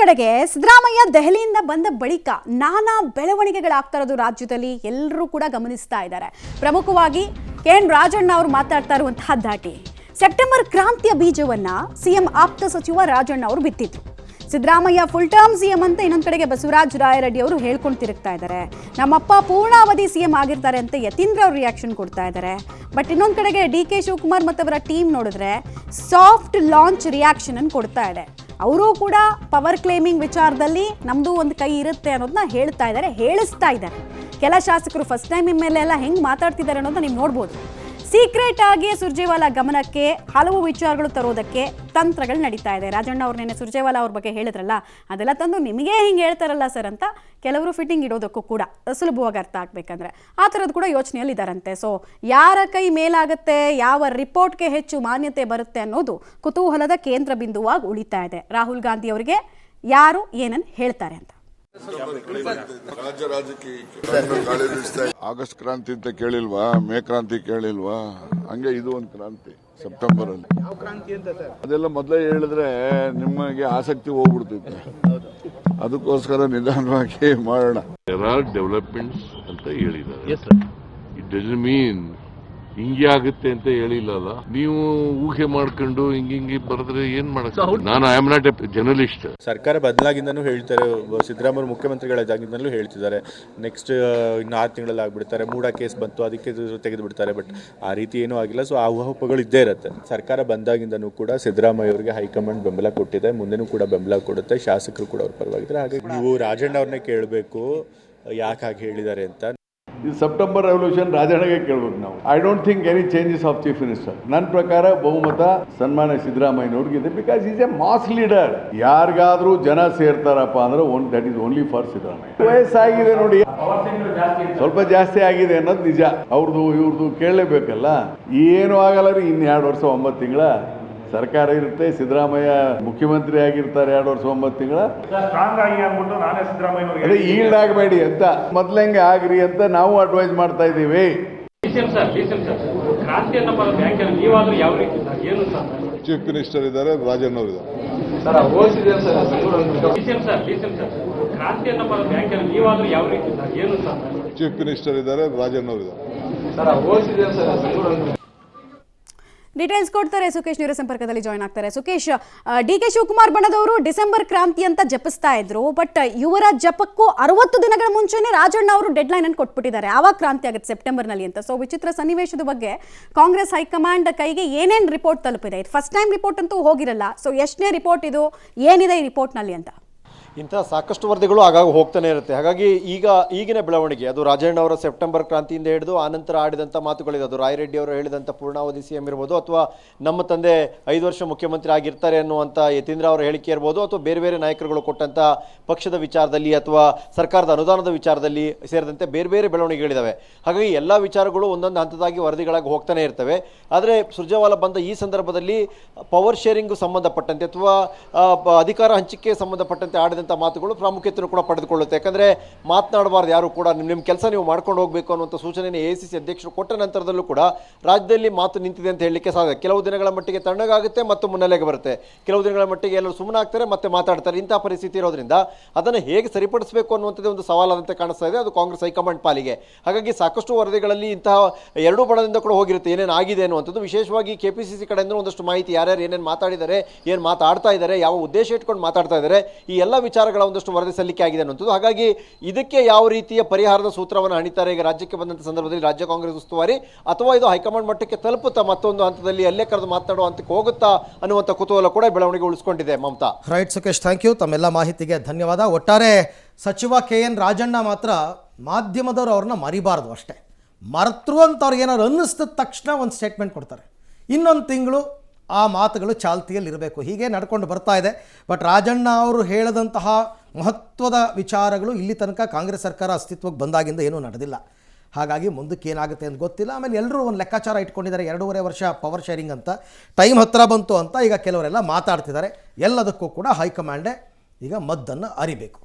ಕಡೆಗೆ ಸಿದ್ದರಾಮಯ್ಯ ದೆಹಲಿಯಿಂದ ಬಂದ ಬಳಿಕ ನಾನಾ ಬೆಳವಣಿಗೆಗಳಾಗ್ತಾ ಇರೋದು ರಾಜ್ಯದಲ್ಲಿ ಎಲ್ಲರೂ ಕೂಡ ಗಮನಿಸ್ತಾ ಇದ್ದಾರೆ. ಪ್ರಮುಖವಾಗಿ ಕೆಎನ್ ರಾಜಣ್ಣ ಅವರು ಮಾತಾಡ್ತಾ ಇರುವಂತಹ ದಾಟಿ ಸೆಪ್ಟೆಂಬರ್ ಕ್ರಾಂತಿಯ ಬೀಜವನ್ನ ಸಿಎಂ ಆಪ್ತ ಸಚಿವ ರಾಜಣ್ಣ ಅವರು ಬಿತ್ತಿದ್ರು. ಸಿದ್ದರಾಮಯ್ಯ ಫುಲ್ ಟರ್ಮ್ ಸಿಎಂ ಅಂತ ಇನ್ನೊಂದು ಕಡೆಗೆ ಬಸವರಾಜ ರಾಯರೆಡ್ಡಿ ಅವರು ಹೇಳ್ಕೊಂಡು ತಿರುಗ್ತಾ ಇದ್ದಾರೆ. ನಮ್ಮಪ್ಪ ಪೂರ್ಣಾವಧಿ ಸಿಎಂ ಆಗಿರ್ತಾರೆ ಅಂತ ಯತೀಂದ್ರ ಅವರು ರಿಯಾಕ್ಷನ್ ಕೊಡ್ತಾ ಇದ್ದಾರೆ. ಬಟ್ ಇನ್ನೊಂದು ಕಡೆಗೆ ಡಿ.ಕೆ. ಶಿವಕುಮಾರ್ ಮತ್ತು ಅವರ ಟೀಮ್ ನೋಡಿದ್ರೆ ಸಾಫ್ಟ್ ಲಾಂಚ್ ರಿಯಾಕ್ಷನ್ ಅನ್ನು ಕೊಡ್ತಾ ಇದೆ. ಅವರು ಕೂಡ ಪವರ್ ಕ್ಲೇಮಿಂಗ್ ವಿಚಾರದಲ್ಲಿ ನಮ್ಮದು ಒಂದು ಕೈ ಇರುತ್ತೆ ಅನ್ನೋದನ್ನ ಹೇಳ್ತಾ ಇದ್ದಾರೆ, ಹೇಳಿಸ್ತಾ ಇದ್ದಾರೆ. ಕೆಲ ಶಾಸಕರು ಫಸ್ಟ್ ಟೈಮ್ ಮೇಲೆ ಎಲ್ಲ ಹೆಂಗೆ ಮಾತಾಡ್ತಿದ್ದಾರೆ ಅನ್ನೋದನ್ನ ನೀವು ನೋಡ್ಬೋದು. ಸೀಕ್ರೆಟ್ ಆಗಿ ಸುರ್ಜೇವಾಲಾ ಗಮನಕ್ಕೆ ಹಲವು ವಿಚಾರಗಳು ತರೋದಕ್ಕೆ ತಂತ್ರಗಳು ನಡೀತಾ ಇದೆ. ರಾಜಣ್ಣ ಅವ್ರು ನೆನ್ನೆ ಸುರ್ಜೇವಾಲಾ ಅವ್ರ ಬಗ್ಗೆ ಹೇಳಿದ್ರಲ್ಲ, ಅದೆಲ್ಲ ತಂದು ನಿಮಗೆ ಹಿಂಗೆ ಹೇಳ್ತಾರಲ್ಲ ಸರ್ ಅಂತ ಕೆಲವರು ಫಿಟ್ಟಿಂಗ್ ಇಡೋದಕ್ಕೂ ಕೂಡ ಸುಲಭವಾಗಿ ಅರ್ಥ ಆಗ್ಬೇಕಂದ್ರೆ ಆ ಥರದ್ದು ಕೂಡ ಯೋಚನೆಯಲ್ಲಿ ಇದ್ದಾರಂತೆ. ಸೊ ಯಾರ ಕೈ ಮೇಲಾಗುತ್ತೆ, ಯಾವ ರಿಪೋರ್ಟ್ಗೆ ಹೆಚ್ಚು ಮಾನ್ಯತೆ ಬರುತ್ತೆ ಅನ್ನೋದು ಕುತೂಹಲದ ಕೇಂದ್ರ ಬಿಂದುವಾಗಿ ಉಳಿತಾ ಇದೆ. ರಾಹುಲ್ ಗಾಂಧಿ ಅವರಿಗೆ ಯಾರು ಏನನ್ನು ಹೇಳ್ತಾರೆ ಅಂತ. ರಾಜ್ಯ ರಾಜಕೀಯ ಆಗಸ್ಟ್ ಕ್ರಾಂತಿ ಅಂತ ಕೇಳಿಲ್ವಾ, ಮೇ ಕ್ರಾಂತಿ ಕೇಳಿಲ್ವಾ, ಹಂಗೆ ಇದು ಒಂದು ಕ್ರಾಂತಿ ಸೆಪ್ಟೆಂಬರ್ ಅಲ್ಲಿ. ಅದೆಲ್ಲ ಮೊದಲೇ ಹೇಳಿದ್ರೆ ನಿಮಗೆ ಆಸಕ್ತಿ ಹೋಗ್ಬಿಡ್ತೈತೆ. ಅದಕ್ಕೋಸ್ಕರ ನಿಧಾನವಾಗಿ ಮಾಡೋಣ. ಡೆವಲಪ್ಮೆಂಟ್ಸ್ ಅಂತ ಹೇಳಿದ್ದಾರೆ. ಇಟ್ ಡಸಂಟ್ ಮೀನ್ ಹಿಂಗೆ ಆಗುತ್ತೆ ಅಂತ ಹೇಳಿಲ್ಲಲ್ಲ. ನೀವು ಊಹೆ ಮಾಡ್ಕೊಂಡು ಹಿಂಗೆ ಬರೆದ್ರೆ ಏನ್ ಮಾಡಕ್ಕೆ? ನಾನು I am not A journalist. ಸರ್ಕಾರ ಬದಲಾಗಿಂದನೂ ಹೇಳ್ತಾರೆ, ಸಿದ್ದರಾಮಯ್ಯ ಮುಖ್ಯಮಂತ್ರಿಗಳಾಗಿಂದಲೂ ಹೇಳ್ತಿದ್ದಾರೆ ನೆಕ್ಸ್ಟ್ ಇನ್ನು 6 ತಿಂಗಳಲ್ಲಿ ಆಗ್ಬಿಡ್ತಾರೆ, ಮೂಡ ಕೇಸ್ ಬಂತು ಅದಕ್ಕೆ ತೆಗೆದು ಬಿಡ್ತಾರೆ. ಬಟ್ ಆ ರೀತಿ ಏನೂ ಆಗಿಲ್ಲ. ಸೊ ಆ ಊಹಾಪೋಹಗಳು ಇದ್ದೇ ಇರುತ್ತೆ. ಸರ್ಕಾರ ಬಂದಾಗಿಂದನೂ ಕೂಡ ಸಿದ್ದರಾಮಯ್ಯ ಅವರಿಗೆ ಹೈಕಮಾಂಡ್ ಬೆಂಬಲ ಕೊಟ್ಟಿದೆ, ಮುಂದೆನೂ ಕೂಡ ಬೆಂಬಲ ಕೊಡುತ್ತೆ. ಶಾಸಕರು ಕೂಡ ಅವ್ರ ಪರವಾಗಿದ್ದಾರೆ. ಹಾಗಾಗಿ ನೀವು ರಾಜಣ್ಣ ಅವ್ರನ್ನೇ ಕೇಳಬೇಕು ಯಾಕೆ ಹಾಗೆ ಹೇಳಿದ್ದಾರೆ ಅಂತ. ಇದು ಸೆಪ್ಟೆಂಬರ್ ರೆವಲ್ಯೂಷನ್ ರಾಜಣ್ಣಗೆ ಕೇಳ್ಬೇಕು ನಾವು. I don't think any changes of chief minister. ನನ್ನ ಪ್ರಕಾರ ಬಹುಮತ ಸನ್ಮಾನ್ಯ ಸಿದ್ದರಾಮಯ್ಯನವ್ರಿಗಿದೆ. Because is a mass leader. ಯಾರಿಗಾದ್ರೂ ಜನ ಸೇರ್ತಾರಪ್ಪ ಅಂದ್ರೆ that is only for Siddaramaiah. ವಯಸ್ಸಾಗಿದೆ ನೋಡಿ, ಸ್ವಲ್ಪ ಜಾಸ್ತಿ ಆಗಿದೆ ಅನ್ನೋದು ನಿಜ. ಅವ್ರದ್ದು ಇವ್ರದ್ದು ಕೇಳಲೇಬೇಕಲ್ಲ. ಏನು ಆಗಲ್ಲ ರೀ, ಇನ್ನು 2 ವರ್ಷ 9 ತಿಂಗಳ ಸರ್ಕಾರ ಇರುತ್ತೆ. ಸಿದ್ದರಾಮಯ್ಯ ಮುಖ್ಯಮಂತ್ರಿ ಆಗಿರ್ತಾರೆ 2 ವರ್ಷ 9 ತಿಂಗಳ. ಅದೇ ಈಲ್ಡ್ ಆಗಬೇಡಿ ಅಂತ ಮೊದ್ಲಂಗೆ ಆಗ್ರಿ ಅಂತ ನಾವು ಅಡ್ವೈಸ್ ಮಾಡ್ತಾ ಇದ್ದೀವಿ. ಚೀಫ್ ಮಿನಿಸ್ಟರ್ ಇದ್ದಾರೆ, ರಾಜಣ್ಣ ಅವರು ಇದ್ದಾರೆ. ಚೀಫ್ ಮಿನಿಸ್ಟರ್ ಇದ್ದಾರೆ, ರಾಜಣ್ಣ ಅವರು ಇದ್ದಾರೆ. ಡೀಟೇಲ್ಸ್ ಕೊಡ್ತಾರೆ ಸುಖೇಶ್ ನೇರ ಸಂಪರ್ಕದಲ್ಲಿ ಜಾಯ್ನ್ ಆಗ್ತಾರೆ. ಸುಖೇಶ್, ಡಿ.ಕೆ. ಶಿವಕುಮಾರ್ ಬಣದವರು ಡಿಸೆಂಬರ್ ಕ್ರಾಂತಿ ಅಂತ ಜಪಿಸ್ತಾ ಇದ್ರು. ಬಟ್ ಇವರ ಜಪಕ್ಕೂ 60 ದಿನಗಳ ಮುಂಚೆನೆ ರಾಜಣ್ಣ ಅವರು ಡೆಡ್ ಲೈನ್ ಅನ್ನು ಕೊಟ್ಬಿಟ್ಟಿದ್ದಾರೆ, ಆವಾಗ ಕ್ರಾಂತಿ ಆಗುತ್ತೆ ಸೆಪ್ಟೆಂಬರ್ನಲ್ಲಿ ಅಂತ. ಸೊ ವಿಚಿತ್ರ ಸನ್ನಿವೇಶದ ಬಗ್ಗೆ ಕಾಂಗ್ರೆಸ್ ಹೈಕಮಾಂಡ್ ಕೈಗೆ ಏನೇನು ರಿಪೋರ್ಟ್ ತಲುಪಿದೆ? ಫಸ್ಟ್ ಟೈಮ್ ರಿಪೋರ್ಟ್ ಅಂತೂ ಹೋಗಿರಲ್ಲ. ಸೊ ಎಷ್ಟನೇ ರಿಪೋರ್ಟ್ ಇದು, ಏನಿದೆ ಈ ರಿಪೋರ್ಟ್ನಲ್ಲಿ ಅಂತ? ಇಂಥ ಸಾಕಷ್ಟು ವರದಿಗಳು ಆಗಾಗ ಹೋಗ್ತಾನೆ ಇರುತ್ತೆ. ಹಾಗಾಗಿ ಈಗಿನ ಬೆಳವಣಿಗೆ ಅದು ರಾಜಣ್ಣ ಅವರ ಸೆಪ್ಟೆಂಬರ್ ಕ್ರಾಂತಿಯಿಂದ ಹಿಡಿದು ಆನಂತರ ಆಡಿದಂಥ ಮಾತುಗಳಿದೆ. ಅದು ರಾಯರೆಡ್ಡಿ ಅವರು ಹೇಳಿದಂಥ ಪೂರ್ಣಾವಧಿ ಸಿಎಂ ಇರ್ಬೋದು, ಅಥವಾ ನಮ್ಮ ತಂದೆ 5 ವರ್ಷ ಮುಖ್ಯಮಂತ್ರಿ ಆಗಿರ್ತಾರೆ ಅನ್ನುವಂಥ ಯತೀಂದ್ರ ಅವರ ಹೇಳಿಕೆ ಇರ್ಬೋದು, ಅಥವಾ ಬೇರೆ ಬೇರೆ ನಾಯಕರುಗಳು ಕೊಟ್ಟಂಥ ಪಕ್ಷದ ವಿಚಾರದಲ್ಲಿ ಅಥವಾ ಸರ್ಕಾರದ ಅನುದಾನದ ವಿಚಾರದಲ್ಲಿ ಸೇರಿದಂತೆ ಬೇರೆ ಬೇರೆ ಬೆಳವಣಿಗೆಗಳಿದ್ದಾವೆ. ಹಾಗಾಗಿ ಎಲ್ಲ ವಿಚಾರಗಳು ಒಂದೊಂದು ಹಂತದಾಗಿ ವರದಿಗಳಾಗಿ ಹೋಗ್ತಾನೆ ಇರ್ತವೆ. ಆದರೆ ಸುರ್ಜೇವಾಲಾ ಬಂದ ಈ ಸಂದರ್ಭದಲ್ಲಿ ಪವರ್ ಶೇರಿಂಗ್ ಸಂಬಂಧಪಟ್ಟಂತೆ ಅಥವಾ ಅಧಿಕಾರ ಹಂಚಿಕೆ ಸಂಬಂಧಪಟ್ಟಂತೆ ಆಡಿದ ಮಾತುಗಳು ಪ್ರಾಮುಖ್ಯತೆಯನ್ನು ಕೂಡ ಪಡೆದುಕೊಳ್ಳುತ್ತೆ. ಯಾಕಂದ್ರೆ ಮಾತನಾಡಬಾರ್ದು ಯಾರು ಕೂಡ, ನಿಮ್ಮ ಕೆಲಸ ನೀವು ಮಾಡ್ಕೊಂಡು ಹೋಗಬೇಕು ಅನ್ನುವಂಥ ಸೂಚನೆಯನ್ನು ಎಐಸಿಸಿ ಅಧ್ಯಕ್ಷರು ಕೊಟ್ಟ ನಂತರದಲ್ಲೂ ಕೂಡ ರಾಜ್ಯದಲ್ಲಿ ಮಾತು ನಿಂತಿದೆ ಅಂತ ಹೇಳಲಿಕ್ಕೆ ಸಾಧ್ಯ. ಕೆಲವು ದಿನಗಳ ಮಟ್ಟಿಗೆ ತಣ್ಣಗಾಗುತ್ತೆ ಮತ್ತು ಮುನ್ನೆಲೆಗೆ ಬರುತ್ತೆ, ಕೆಲವು ದಿನಗಳ ಮಟ್ಟಿಗೆ ಎಲ್ಲರೂ ಸುಮ್ಮನೆ ಆಗ್ತಾರೆ ಮತ್ತೆ ಮಾತಾಡ್ತಾರೆ. ಇಂತಹ ಪರಿಸ್ಥಿತಿ ಇರೋದ್ರಿಂದ ಅದನ್ನು ಹೇಗೆ ಸರಿಪಡಿಸಬೇಕು ಅನ್ನುವಂಥದ್ದು ಒಂದು ಸವಾಲಾದಂತೆ ಕಾಣಿಸ್ತಾ ಇದೆ, ಅದು ಕಾಂಗ್ರೆಸ್ ಹೈಕಮಾಂಡ್ ಪಾಲಿಗೆ. ಹಾಗಾಗಿ ಸಾಕಷ್ಟು ವರದಿಗಳಲ್ಲಿ ಇಂತಹ ಎರಡೂ ಬಣದಿಂದ ಕೂಡ ಹೋಗಿರುತ್ತೆ ಏನೇನು ಆಗಿದೆ ಅನ್ನುವಂಥದ್ದು. ವಿಶೇಷವಾಗಿ ಕೆಪಿಸಿಸಿ ಕಡೆಯಿಂದ ಒಂದಷ್ಟು ಮಾಹಿತಿ ಯಾರ್ಯಾರು ಏನೇನು ಮಾತಾಡಿದ್ದಾರೆ, ಏನು ಮಾತಾಡ್ತಾ ಇದ್ದಾರೆ, ಯಾವ ಉದ್ದೇಶ ಇಟ್ಕೊಂಡು ಮಾತಾಡ್ತಾ ಇದ್ದಾರೆ, ಈ ಎಲ್ಲ ವಿಚಾರಗಳ ಒಂದಷ್ಟು ವರದಿ ಸಲ್ಲಿಕೆ ಆಗಿದೆ ಅನ್ನುವಂಥದ್ದು. ಹಾಗಾಗಿ ಇದಕ್ಕೆ ಯಾವ ರೀತಿಯ ಪರಿಹಾರದ ಸೂತ್ರವನ್ನು ಹಣಿತಾರೆ ಈಗ ರಾಜ್ಯಕ್ಕೆ ಬಂದಂಥ ಸಂದರ್ಭದಲ್ಲಿ ರಾಜ್ಯ ಕಾಂಗ್ರೆಸ್ ಉಸ್ತುವಾರಿ, ಅಥವಾ ಇದು ಹೈಕಮಾಂಡ್ ಮಟ್ಟಕ್ಕೆ ತಲುಪುತ್ತಾ, ಮತ್ತೊಂದು ಹಂತದಲ್ಲಿ ಅಲ್ಲೇ ಕರೆದು ಮಾತನಾಡುವ ಹಂತಕ್ಕೆ ಹೋಗುತ್ತಾ ಅನ್ನುವಂಥ ಕುತೂಹಲ ಕೂಡ ಬೆಳವಣಿಗೆ ಉಳಿಸ್ಕೊಂಡಿದೆ. Mamata. Right Sukesh, thank you. ತಮ್ಮೆಲ್ಲ ಮಾಹಿತಿಗೆ ಧನ್ಯವಾದ. ಒಟ್ಟಾರೆ ಸಚಿವ ಕೆಎನ್ ರಾಜಣ್ಣ ಮಾತ್ರ ಮಾಧ್ಯಮದವರು ಅವ್ರನ್ನ ಮರಿಬಾರ್ದು ಅಷ್ಟೇ. ಮರೆತರು ಅಂತ ಅವ್ರಿಗೆ ಏನಾದ್ರು ಅನ್ನಿಸಿದ ತಕ್ಷಣ ಒಂದು ಸ್ಟೇಟ್ಮೆಂಟ್ ಕೊಡ್ತಾರೆ. ಇನ್ನೊಂದು ತಿಂಗಳು ಆ ಮಾತುಗಳು ಚಾಲ್ತಿಯಲ್ಲಿರಬೇಕು. ಹೀಗೆ ನಡ್ಕೊಂಡು ಬರ್ತಾ ಇದೆ. ಬಟ್ ರಾಜಣ್ಣ ಅವರು ಹೇಳಿದಂತಹ ಮಹತ್ವದ ವಿಚಾರಗಳು ಇಲ್ಲಿ ತನಕ ಕಾಂಗ್ರೆಸ್ ಸರ್ಕಾರ ಅಸ್ತಿತ್ವಕ್ಕೆ ಬಂದಾಗಿಂದ ಏನೂ ನಡೆದಿಲ್ಲ. ಹಾಗಾಗಿ ಮುಂದಕ್ಕೆ ಏನಾಗುತ್ತೆ ಅಂತ ಗೊತ್ತಿಲ್ಲ. ಆಮೇಲೆ ಎಲ್ಲರೂ ಒಂದು ಲೆಕ್ಕಾಚಾರ ಇಟ್ಕೊಂಡಿದ್ದಾರೆ, 2.5 ವರ್ಷ ಪವರ್ ಶೇರಿಂಗ್ ಅಂತ, ಟೈಮ್ ಹತ್ತಿರ ಬಂತು ಅಂತ ಈಗ ಕೆಲವರೆಲ್ಲ ಮಾತಾಡ್ತಿದ್ದಾರೆ. ಎಲ್ಲದಕ್ಕೂ ಕೂಡ ಹೈಕಮಾಂಡೇ ಈಗ ಮದ್ದನ್ನು ಅರಿಬೇಕು.